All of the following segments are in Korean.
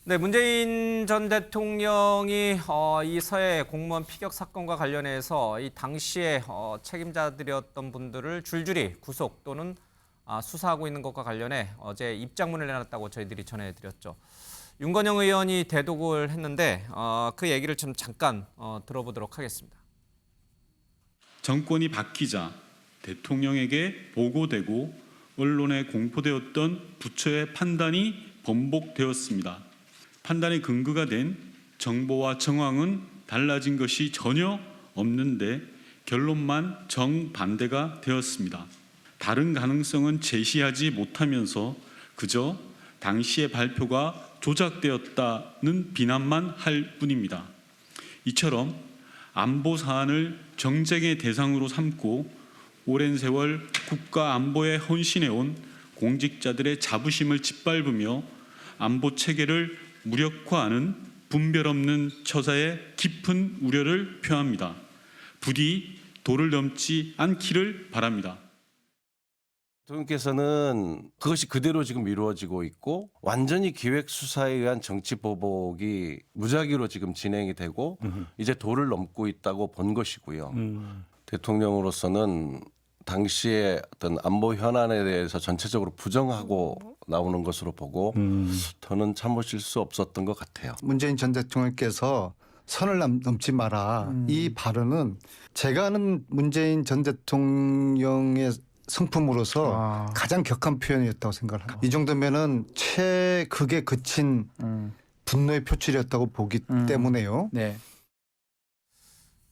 네, 문재인 전 대통령이 이 서해 공무원 피격 사건과 관련해서 이 당시에 책임자들이었던 분들을 줄줄이 구속 또는 수사하고 있는 것과 관련해 어제 입장문을 내놨다고 저희들이 전해드렸죠. 윤건영 의원이 대독을 했는데 그 얘기를 좀 잠깐 들어보도록 하겠습니다. 정권이 바뀌자 대통령에게 보고되고 언론에 공포되었던 부처의 판단이 번복되었습니다. 판단의 근거가 된 정보와 정황은 달라진 것이 전혀 없는데 결론만 정반대가 되었습니다. 다른 가능성은 제시하지 못하면서 그저 당시의 발표가 조작되었다는 비난만 할 뿐입니다. 이처럼 안보 사안을 정쟁의 대상으로 삼고 오랜 세월 국가 안보에 헌신해온 공직자들의 자부심을 짓밟으며 안보 체계를 무력화하는 분별 없는 처사에 깊은 우려를 표합니다. 부디 도를 넘지 않기를 바랍니다. 대통령께서는 그것이 그대로 지금 이루어지고 있고 완전히 기획 수사에 의한 정치 보복이 무작위로 지금 진행이 되고 이제 도를 넘고 있다고 본 것이고요. 대통령으로서는 당시의 어떤 안보 현안에 대해서 전체적으로 부정하고 나오는 것으로 보고 더는 참으실 수 없었던 것 같아요. 문재인 전 대통령께서 선을 넘지 마라. 이 발언은 제가 아는 문재인 전 대통령의 성품으로서 가장 격한 표현이었다고 생각합니다. 이 정도면은 최극에 그친 분노의 표출이었다고 보기 때문에요. 네.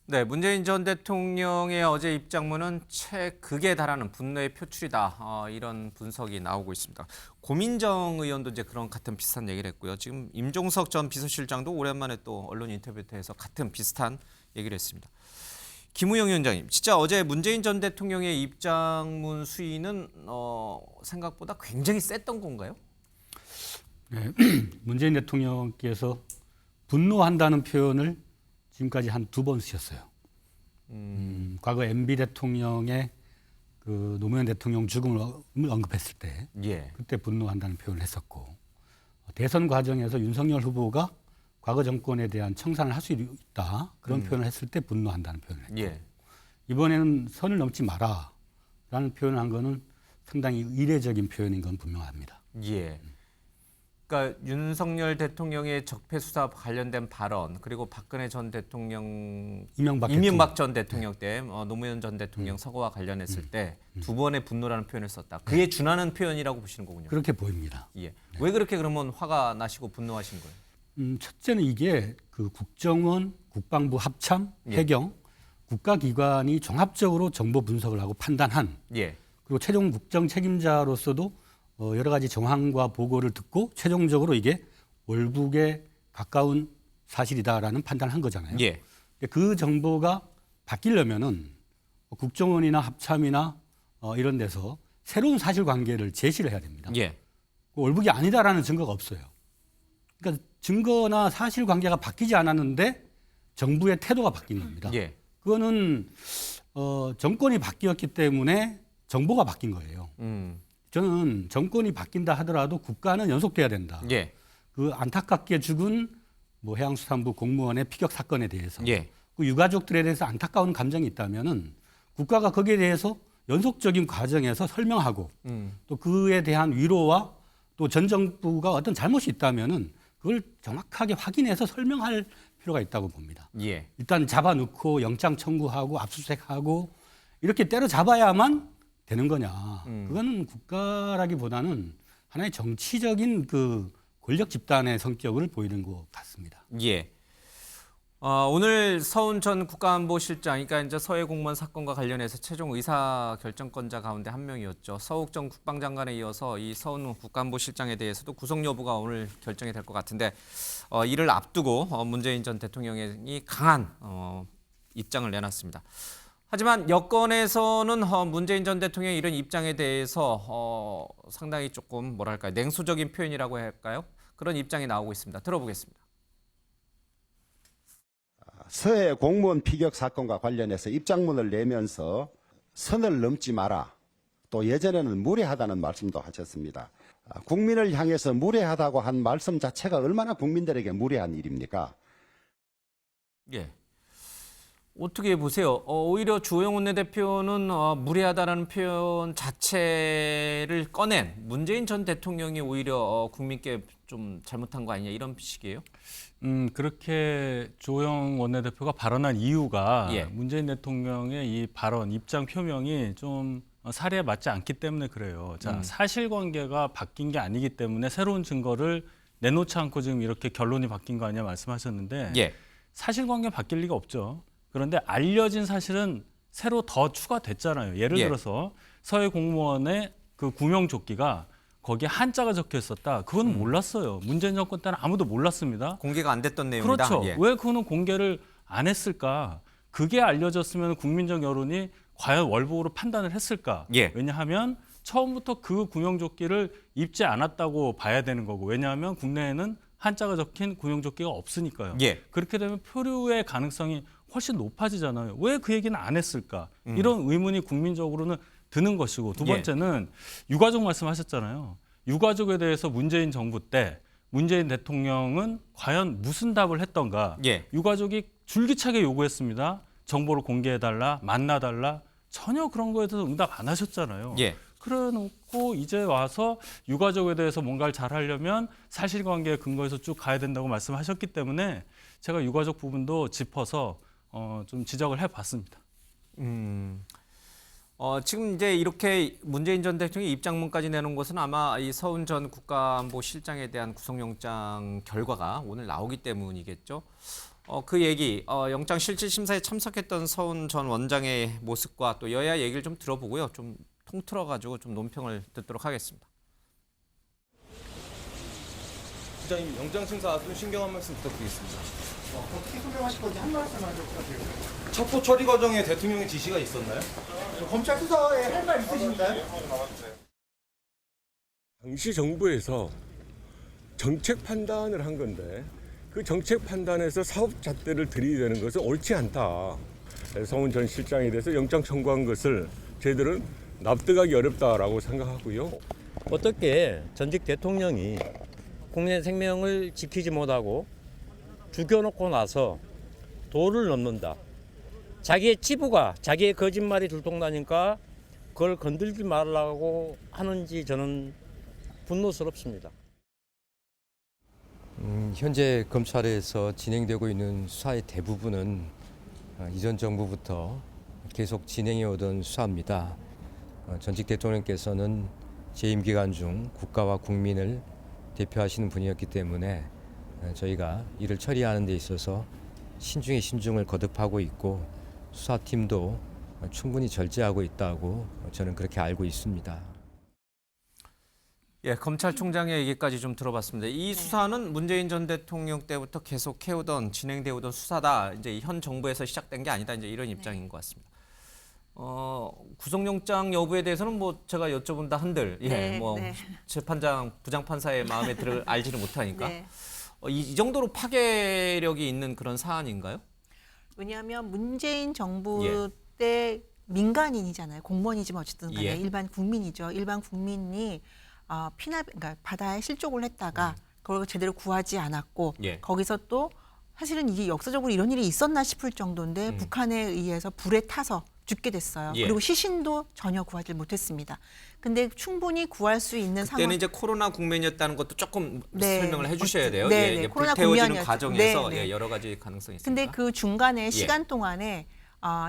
네, 문재인 전 대통령의 어제 입장문은 최극에 달하는 분노의 표출이다. 이런 분석이 나오고 있습니다. 고민정 의원도 이제 그런 같은 비슷한 얘기를 했고요. 지금 임종석 전 비서실장도 오랜만에 또 언론 인터뷰에서 같은 비슷한 얘기를 했습니다. 김우영 위원장님, 진짜 어제 문재인 전 대통령의 입장문 수위는 생각보다 굉장히 셌던 건가요? 네. 문재인 대통령께서 분노한다는 표현을 지금까지 한 2번 쓰셨어요. 과거 MB 대통령의 그 노무현 대통령 죽음을 언급했을 때 그때 분노한다는 표현을 했었고 대선 과정에서 윤석열 후보가 과거 정권에 대한 청산을 할 수 있다 그런 표현을 했을 때 분노한다는 표현을 했고 이번에는 선을 넘지 마라라는 표현을 한 거는 상당히 이례적인 표현인 건 분명합니다. 그러니까 윤석열 대통령의 적폐 수사 관련된 발언 그리고 박근혜 전 대통령 이명박 전 대통령 때 노무현 전 대통령 서거와 관련했을 때 2번의 분노라는 표현을 썼다. 그에 준하는 표현이라고 보시는 거군요. 그렇게 보입니다. 왜 그렇게 그러면 화가 나시고 분노하신 거예요? 첫째는 이게 그 국정원, 국방부 합참, 해경 국가기관이 종합적으로 정보 분석을 하고 판단한 그리고 최종 국정 책임자로서도 여러 가지 정황과 보고를 듣고 최종적으로 이게 월북에 가까운 사실이다라는 판단을 한 거잖아요. 그 정보가 바뀌려면은 국정원이나 합참이나 이런 데서 새로운 사실관계를 제시를 해야 됩니다. 월북이 아니다라는 증거가 없어요. 그러니까 증거나 사실관계가 바뀌지 않았는데 정부의 태도가 바뀐 겁니다. 그거는 정권이 바뀌었기 때문에 정보가 바뀐 거예요. 저는 정권이 바뀐다 하더라도 국가는 연속돼야 된다. 그 안타깝게 죽은 뭐 해양수산부 공무원의 피격 사건에 대해서 그 유가족들에 대해서 안타까운 감정이 있다면은 국가가 거기에 대해서 연속적인 과정에서 설명하고 또 그에 대한 위로와 또 전 정부가 어떤 잘못이 있다면은 그걸 정확하게 확인해서 설명할 필요가 있다고 봅니다. 일단 잡아놓고 영장 청구하고 압수수색하고 이렇게 때려잡아야만 되는 거냐. 그거는 국가라기보다는 하나의 정치적인 그 권력 집단의 성격을 보이는 것 같습니다. 오늘 서훈 전 국가안보실장, 그러니까 이제 서해 공무원 사건과 관련해서 최종 의사 결정권자 가운데 한 명이었죠. 서욱 전 국방장관에 이어서 이 서훈 국가안보실장에 대해서도 구속 여부가 오늘 결정이 될 것 같은데 이를 앞두고 문재인 전 대통령이 강한 입장을 내놨습니다. 하지만 여권에서는 문재인 전 대통령의 이런 입장에 대해서 상당히 조금 뭐랄까요, 냉소적인 표현이라고 할까요? 그런 입장이 나오고 있습니다. 들어보겠습니다. 서해 공무원 피격 사건과 관련해서 입장문을 내면서 선을 넘지 마라. 또 예전에는 무례하다는 말씀도 하셨습니다. 국민을 향해서 무례하다고 한 말씀 자체가 얼마나 국민들에게 무례한 일입니까? 예. 어떻게 보세요? 오히려 주호영 원내대표는 무례하다라는 표현 자체를 꺼낸 문재인 전 대통령이 오히려 국민께 좀 잘못한 거 아니냐 이런 식이에요? 그렇게 조영 원내대표가 발언한 이유가 예. 문재인 대통령의 이 발언, 입장 표명이 좀 사례에 맞지 않기 때문에 그래요. 자, 사실관계가 바뀐 게 아니기 때문에 새로운 증거를 내놓지 않고 지금 이렇게 결론이 바뀐 거 아니냐 말씀하셨는데 예. 사실관계 바뀔 리가 없죠. 그런데 알려진 사실은 새로 더 추가됐잖아요. 예를 예. 들어서 서해 공무원의 그 구명조끼가 거기에 한자가 적혀 있었다. 그건 몰랐어요. 문재인 정권 때는 아무도 몰랐습니다. 공개가 안 됐던 내용이다. 그렇죠. 예. 왜 그거는 공개를 안 했을까? 그게 알려졌으면 국민적 여론이 과연 월북으로 판단을 했을까? 예. 왜냐하면 처음부터 그 구명조끼를 입지 않았다고 봐야 되는 거고, 왜냐하면 국내에는 한자가 적힌 구명조끼가 없으니까요. 예. 그렇게 되면 표류의 가능성이 훨씬 높아지잖아요. 왜 그 얘기는 안 했을까? 이런 의문이 국민적으로는 드는 것이고, 두 예. 번째는 유가족 말씀하셨잖아요. 유가족에 대해서 문재인 정부 때 문재인 대통령은 과연 무슨 답을 했던가? 예. 유가족이 줄기차게 요구했습니다. 정보를 공개해달라, 만나달라. 전혀 그런 거에 대해서 응답 안 하셨잖아요. 예. 그래놓고 이제 와서 유가족에 대해서 뭔가를 잘하려면 사실관계에 근거해서 쭉 가야 된다고 말씀하셨기 때문에 제가 유가족 부분도 짚어서 좀 지적을 해봤습니다. 지금 이제 이렇게 문재인 전 대통령이 입장문까지 내놓은 것은 아마 이 서훈 전 국가안보실장에 대한 구속영장 결과가 오늘 나오기 때문이겠죠. 그 얘기, 영장 실질 심사에 참석했던 서훈 전 원장의 모습과 또 여야 얘기를 좀 들어보고요. 좀 통틀어가지고 좀 논평을 듣도록 하겠습니다. 부장님 영장 심사 좀 신경 한 말씀 부탁드리겠습니다. 어떻게 소명하실 건지 한 말씀만 좀 부탁드립니다. 첩보 처리 과정에 대통령의 지시가 있었나요? 검찰 수사에 할 말 있으신가요? 당시 정부에서 정책 판단을 한 건데 그 정책 판단에서 사업 잣대를 들이대는 것은 옳지 않다. 서훈 전 실장에 대해서 영장 청구한 것을 저희들은 납득하기 어렵다라고 생각하고요. 어떻게 전직 대통령이 국민의 생명을 지키지 못하고 죽여놓고 나서 도를 넘는다. 자기의 치부가 자기의 거짓말이 들통나니까 그걸 건들지 말라고 하는지 저는 분노스럽습니다. 현재 검찰에서 진행되고 있는 수사의 대부분은 이전 정부부터 계속 진행해 오던 수사입니다. 전직 대통령께서는 재임 기간 중 국가와 국민을 대표하시는 분이었기 때문에 저희가 이를 처리하는 데 있어서 신중에 신중을 거듭하고 있고 수사팀도 충분히 절제하고 있다고 저는 그렇게 알고 있습니다. 예, 검찰총장의 얘기까지 좀 들어봤습니다. 이 수사는 문재인 전 대통령 때부터 계속 해오던 진행되어 오던 수사다. 이제 현 정부에서 시작된 게 아니다. 이제 이런 입장인 것 같습니다. 구속영장 여부에 대해서는 뭐 제가 여쭤본다 한들 재판장 부장판사의 마음에 알지를 못하니까 이 정도로 파괴력이 있는 그런 사안인가요? 왜냐하면 문재인 정부 때 민간인이잖아요. 공무원이지만 어쨌든 간에 일반 국민이죠. 일반 국민이 그러니까 바다에 실족을 했다가 그걸 제대로 구하지 않았고 거기서 또 사실은 이게 역사적으로 이런 일이 있었나 싶을 정도인데 북한에 의해서 불에 타서 죽게 됐어요. 그리고 시신도 전혀 구하지 못했습니다. 근데 충분히 구할 수 있는 상황. 그때는 이제 코로나 국면이었다는 것도 조금 설명을 해주셔야 돼요. 코로나 불태워지는 과정에서 여러 가지 가능성이 있습니다. 근데 그 중간에 시간 동안에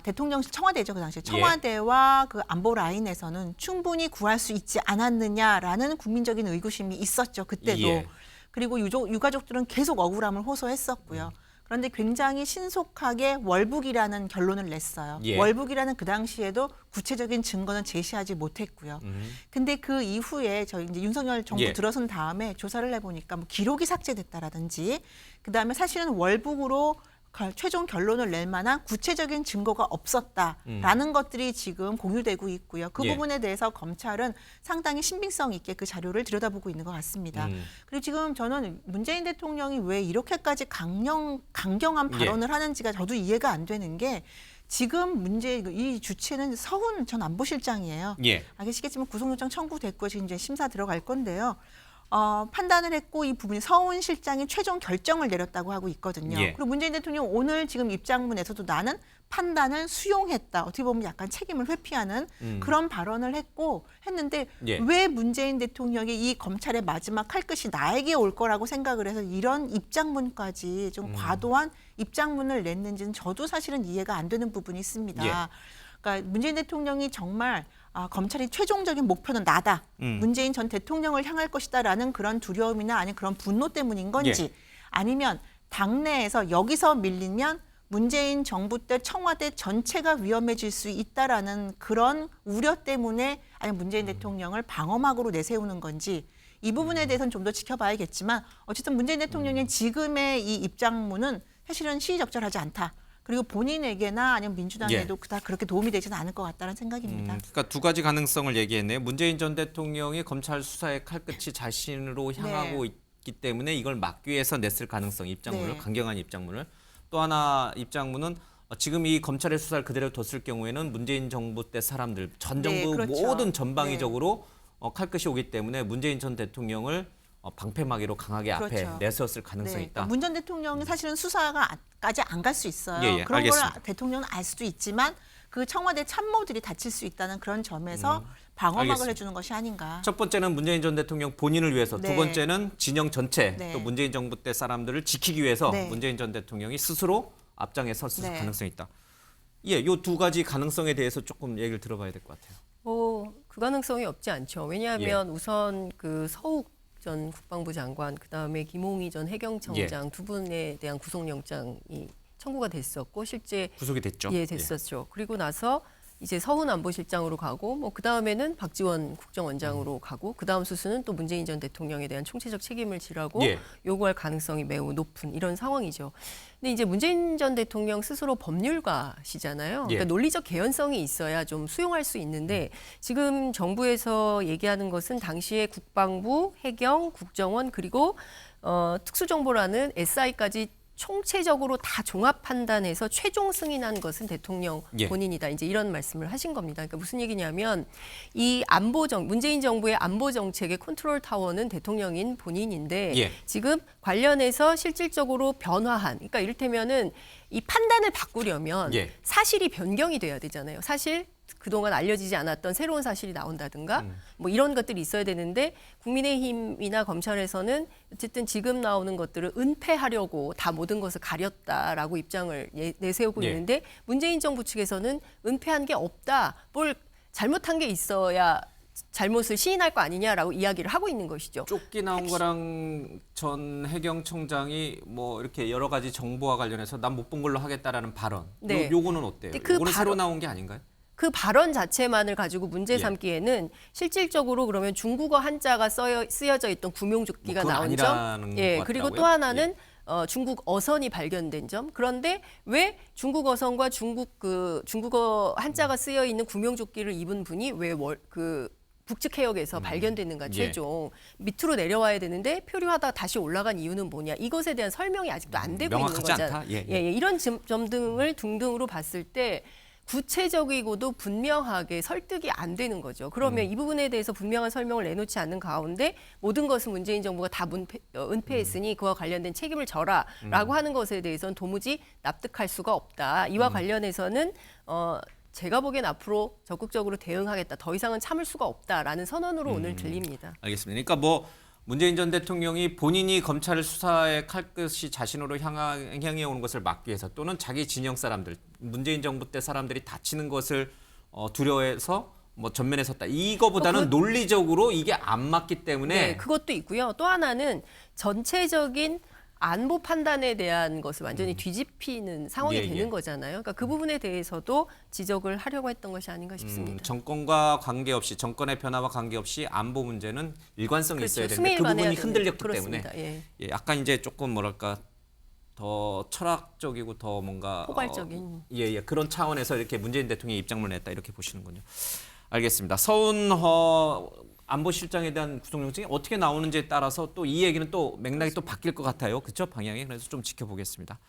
대통령실 청와대죠, 그 당시에 청와대와 그 안보 라인에서는 충분히 구할 수 있지 않았느냐라는 국민적인 의구심이 있었죠, 그때도. 그리고 유가족들은 계속 억울함을 호소했었고요. 그런데 굉장히 신속하게 월북이라는 결론을 냈어요. 월북이라는 그 당시에도 구체적인 증거는 제시하지 못했고요. 근데 그 이후에 저희 이제 윤석열 정부 들어선 다음에 조사를 해보니까 뭐 기록이 삭제됐다라든지, 그 다음에 사실은 월북으로 최종 결론을 낼 만한 구체적인 증거가 없었다라는 것들이 지금 공유되고 있고요. 그 부분에 대해서 검찰은 상당히 신빙성 있게 그 자료를 들여다보고 있는 것 같습니다. 그리고 지금 저는 문재인 대통령이 왜 이렇게까지 강경한 발언을 하는지가 저도 이해가 안 되는 게, 지금 문제 이 주체는 서훈 전 안보실장이에요. 예. 알겠시겠지만 구속영장 청구됐고 지금 이제 심사 들어갈 건데요. 판단을 했고 이 부분이 서훈 실장이 최종 결정을 내렸다고 하고 있거든요. 예. 그리고 문재인 대통령 오늘 지금 입장문에서도 나는 판단을 수용했다. 어떻게 보면 약간 책임을 회피하는 그런 발언을 했는데 예. 왜 문재인 대통령이 이 검찰의 마지막 칼끝이 나에게 올 거라고 생각을 해서 이런 입장문까지 좀 과도한 입장문을 냈는지는 저도 사실은 이해가 안 되는 부분이 있습니다. 예. 그러니까 문재인 대통령이 정말 검찰이 최종적인 목표는 나다. 문재인 전 대통령을 향할 것이다라는 그런 두려움이나 아니면 그런 분노 때문인 건지 예. 아니면 당내에서 여기서 밀리면 문재인 정부 때 청와대 전체가 위험해질 수 있다라는 그런 우려 때문에 아니면 문재인 대통령을 방어막으로 내세우는 건지 이 부분에 대해서는 좀 더 지켜봐야겠지만 어쨌든 문재인 대통령의 지금의 이 입장문은 사실은 시의적절하지 않다. 그리고 본인에게나 아니면 민주당에도 다 그렇게 도움이 되지는 않을 것 같다는 생각입니다. 그러니까 두 가지 가능성을 얘기했네요. 문재인 전 대통령이 검찰 수사의 칼끝이 자신으로 향하고 있기 때문에 이걸 막기 위해서 냈을 가능성, 입장문을, 강경한 입장문을. 또 하나 입장문은 지금 이 검찰의 수사를 그대로 뒀을 경우에는 문재인 정부 때 사람들, 전 정부 그렇죠. 모든 전방위적으로 칼끝이 오기 때문에 문재인 전 대통령을 방패막이로 강하게 그렇죠. 앞에 내세웠을 가능성이 있다. 문 전 대통령이 사실은 수사가까지 안 갈 수 있어요. 예, 예, 그런 알겠습니다. 걸 대통령은 알 수도 있지만 그 청와대 참모들이 다칠 수 있다는 그런 점에서 방어막을 알겠습니다. 해주는 것이 아닌가. 첫 번째는 문재인 전 대통령 본인을 위해서, 두 네. 번째는 진영 전체, 네. 또 문재인 정부 때 사람들을 지키기 위해서 네. 문재인 전 대통령이 스스로 앞장에 섰을 네. 가능성이 있다. 예, 요 두 가지 가능성에 대해서 조금 얘기를 들어봐야 될 것 같아요. 그 가능성이 없지 않죠. 왜냐하면 우선 그 서욱 전 국방부 장관, 그다음에 김홍희 전 해경청장 두 분에 대한 구속영장이 청구가 됐었고 실제 구속이 됐죠. 예, 됐었죠. 그리고 나서 이제 서훈 안보실장으로 가고 뭐 그다음에는 박지원 국정원장으로 가고 그다음 수순은 또 문재인 전 대통령에 대한 총체적 책임을 지라고 요구할 가능성이 매우 높은 이런 상황이죠. 근데 이제 문재인 전 대통령 스스로 법률가시잖아요. 그러니까 논리적 개연성이 있어야 좀 수용할 수 있는데 지금 정부에서 얘기하는 것은 당시에 국방부, 해경, 국정원 그리고 특수정보라는 SI까지 총체적으로 다 종합 판단해서 최종 승인한 것은 대통령 본인이다. 이제 이런 말씀을 하신 겁니다. 그러니까 무슨 얘기냐면 이 문재인 정부의 안보 정책의 컨트롤 타워는 대통령인 본인인데 지금 관련해서 실질적으로 변화한, 그러니까 이를테면은 이 판단을 바꾸려면 사실이 변경이 돼야 되잖아요. 사실 그동안 알려지지 않았던 새로운 사실이 나온다든가 뭐 이런 것들이 있어야 되는데 국민의힘이나 검찰에서는 어쨌든 지금 나오는 것들을 은폐하려고 다 모든 것을 가렸다라고 입장을 내세우고 있는데 문재인 정부 측에서는 은폐한 게 없다. 뭘 잘못한 게 있어야 잘못을 시인할 거 아니냐라고 이야기를 하고 있는 것이죠. 쪽지 나온 거랑 전 해경청장이 뭐 이렇게 여러 가지 정보와 관련해서 난 못 본 걸로 하겠다라는 발언. 요거는 어때요? 요거는 새로 나온 게 아닌가요? 그 발언 자체만을 가지고 문제 삼기에는 실질적으로 그러면 중국어 한자가 쓰여져 있던 구명조끼가 나온 점, 그리고 또 하나는 중국 어선이 발견된 점. 그런데 왜 중국 어선과 중국어 한자가 쓰여 있는 구명조끼를 입은 분이 왜 북측 해역에서 발견됐는가 최종 밑으로 내려와야 되는데 표류하다가 다시 올라간 이유는 뭐냐? 이것에 대한 설명이 아직도 안 되고 있는 거잖아요. 이런 점 등을 등등으로 봤을 때. 구체적이고도 분명하게 설득이 안 되는 거죠. 그러면 이 부분에 대해서 분명한 설명을 내놓지 않는 가운데 모든 것은 문재인 정부가 다 은폐했으니 그와 관련된 책임을 져라라고 하는 것에 대해서는 도무지 납득할 수가 없다. 이와 관련해서는 제가 보기엔 앞으로 적극적으로 대응하겠다. 더 이상은 참을 수가 없다라는 선언으로 오늘 들립니다. 알겠습니다. 그러니까 뭐 문재인 전 대통령이 본인이 검찰 수사의 칼끝이 자신으로 향해 오는 것을 막기 위해서 또는 자기 진영 사람들, 문재인 정부 때 사람들이 다치는 것을 두려워해서 뭐 전면에 섰다. 이거보다는 논리적으로 이게 안 맞기 때문에 그것도 있고요. 또 하나는 전체적인 안보 판단에 대한 것을 완전히 뒤집히는 상황이 되는 거잖아요. 그러니까 그 부분에 대해서도 지적을 하려고 했던 것이 아닌가 싶습니다. 정권과 관계없이, 정권의 변화와 관계없이 안보 문제는 일관성이 있어야 되는데 그 부분이 흔들렸기 때문에 약간 이제 조금 뭐랄까 더 철학적이고 더 뭔가 포괄적인 그런 차원에서 이렇게 문재인 대통령의 입장문을 냈다 이렇게 보시는군요. 알겠습니다. 서훈 안보실장에 대한 구속영장이 어떻게 나오는지에 따라서 또 이 얘기는 또 맥락이 또 바뀔 것 같아요. 그렇죠? 방향이. 그래서 좀 지켜보겠습니다.